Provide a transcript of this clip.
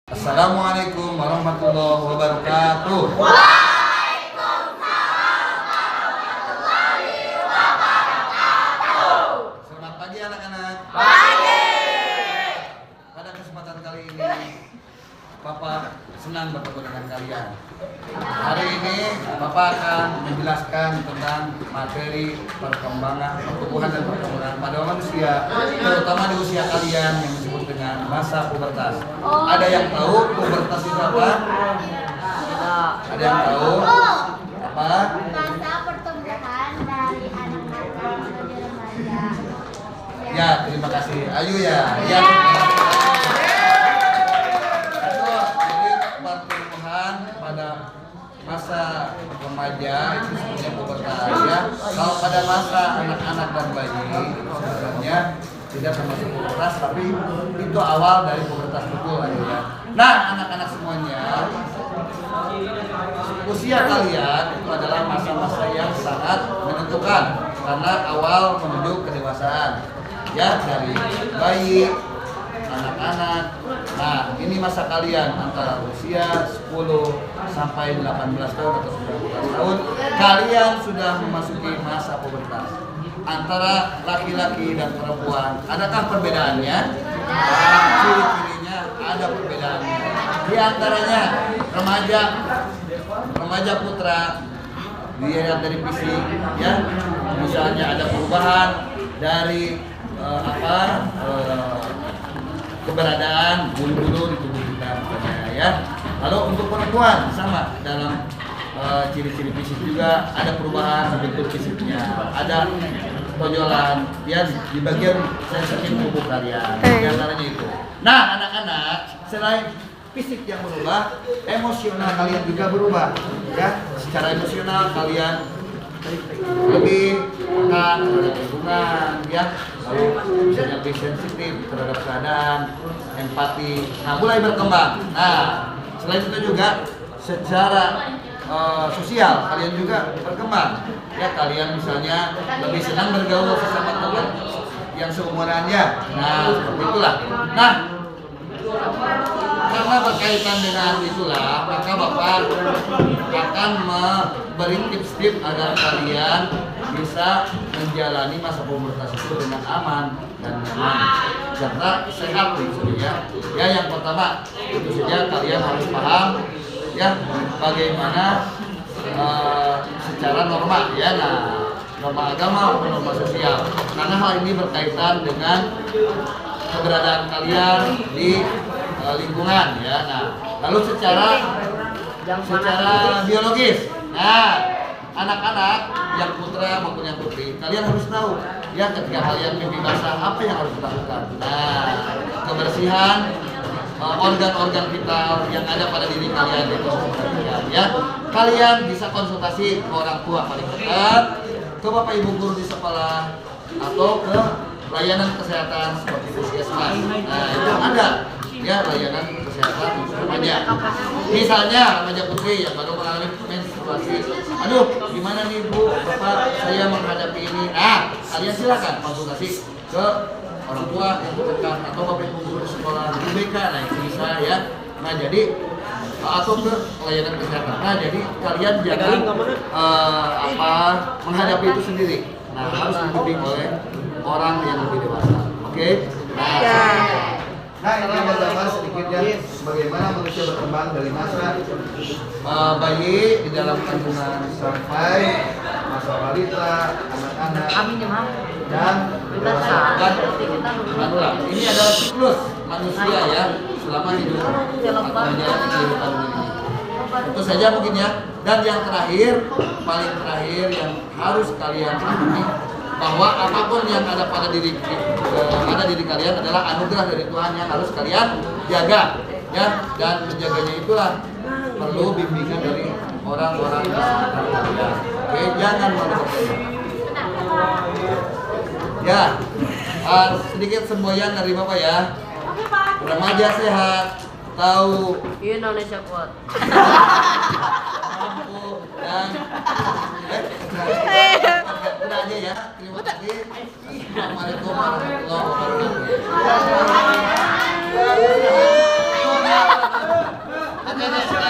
Assalamualaikum warahmatullahi wabarakatuh. Selamat pagi anak-anak. Pada kesempatan kali ini, Bapak senang bertemu dengan kalian. Hari ini Bapak akan menjelaskan tentang materi perkembangan, pertumbuhan dan perkembangan pada manusia, terutama di usia kalian yang disebut dengan masa pubertas. Ada yang tahu pubertas itu apa? Ada yang tahu apa? Masa pertumbuhan dari anak-anak menuju remaja. Ya, terima kasih. Ayu ya. Ya. Jadi pertumbuhan pada masa remaja itu sebenarnya pubertas ya. Kalau pada masa anak-anak dan bayi itu sebenarnya tidak termasuk pubertas, tapi itu awal dari pubertas betul ya. Nah, anak-anak semuanya, usia kalian itu adalah masa-masa yang sangat menentukan karena awal menuju kedewasaan. Ya, dari bayi, anak-anak. Nah, ini masa kalian antara usia 10 sampai 18 tahun atau 19 tahun, kalian sudah memasuki masa pubertas. Antara laki-laki dan perempuan, adakah perbedaannya? Ciri-cirinya ada perbedaannya. Di antaranya remaja putra dilihat dari fisik, ya, misalnya ada perubahan dari keberadaan bulu-bulu di tubuh kita misalnya, ya. Lalu untuk perempuan sama dalam ciri-ciri fisik juga ada perubahan bentuk fisiknya, ada tonjolan ya di bagian sensitif tubuh kalian, di antaranya itu. Nah, anak-anak, selain fisik yang berubah, emosional kalian juga berubah, ya. Secara emosional kalian lebih peka terhadap lingkungan, ya, lalu misalnya lebih sensitif terhadap keadaan, empati. Nah, mulai berkembang. Nah, selain itu juga secara sosial kalian juga berkembang, ya. Kalian misalnya lebih senang bergaul sesama teman yang seumurannya. Nah, seperti itulah. Nah, karena berkaitan dengan itulah, maka Bapak akan memberi tips-tips agar kalian bisa menjalani masa pubertas itu dengan aman dan nyaman serta sehat ya. Ya, yang pertama tentu saja kalian harus paham ya bagaimana secara norma ya. Nah, norma agama maupun norma sosial, karena hal ini berkaitan dengan keberadaan kalian di lingkungan ya. Nah, lalu secara biologis, nah, anak-anak yang putra maupun yang putri, kalian harus tahu ya ketika kalian mimpi basah apa yang harus dilakukan. Nah, kebersihan organ-organ vital yang ada pada diri kalian itu perhatikan ya. Kalian bisa konsultasi ke orang tua paling dekat, ke bapak ibu guru di sekolah, atau ke layanan kesehatan seperti puskesmas. Nah, itu ada ya layanan kesehatan untuk remaja. Misalnya remaja putri yang baru mengalami menstruasi, aduh gimana nih bu, bapak saya menghadapi ini. Nah, kalian silakan konsultasi ke orang tua yang terdekat atau bapak ibu guru sekolah di BK. Nah, itu bisa ya. Nah, jadi atau ke layanan kesehatan. Nah, jadi kalian jangan menghadapi itu sendiri. Nah, harus dibimbing oleh orang yang lebih dewasa. Oke? Nah, ini gambar sedikit ya bagaimana manusia berkembang dari masa bayi di dalam kandungan sampai masa balita, anak-anak dan dewasa. Ini adalah siklus manusia ya selama hidup kehidupan ini. Tentu saja mungkin ya. Dan yang terakhir, paling terakhir yang harus kalian pahami, bahwa apapun yang ada pada diri kalian adalah anugerah dari Tuhan yang harus kalian jaga ya. Dan menjaganya itulah perlu bimbingan dari orang-orang di sekitar kalian. Oke, jangan malu berdoa. Ya, sedikit semboyan dari Bapak ya. Remaja sehat, tahu Indonesia kuat. mampu dan udah aja ya. Terima kasih. Assalamualaikum warahmatullahi wabarakatuh. Oke deh.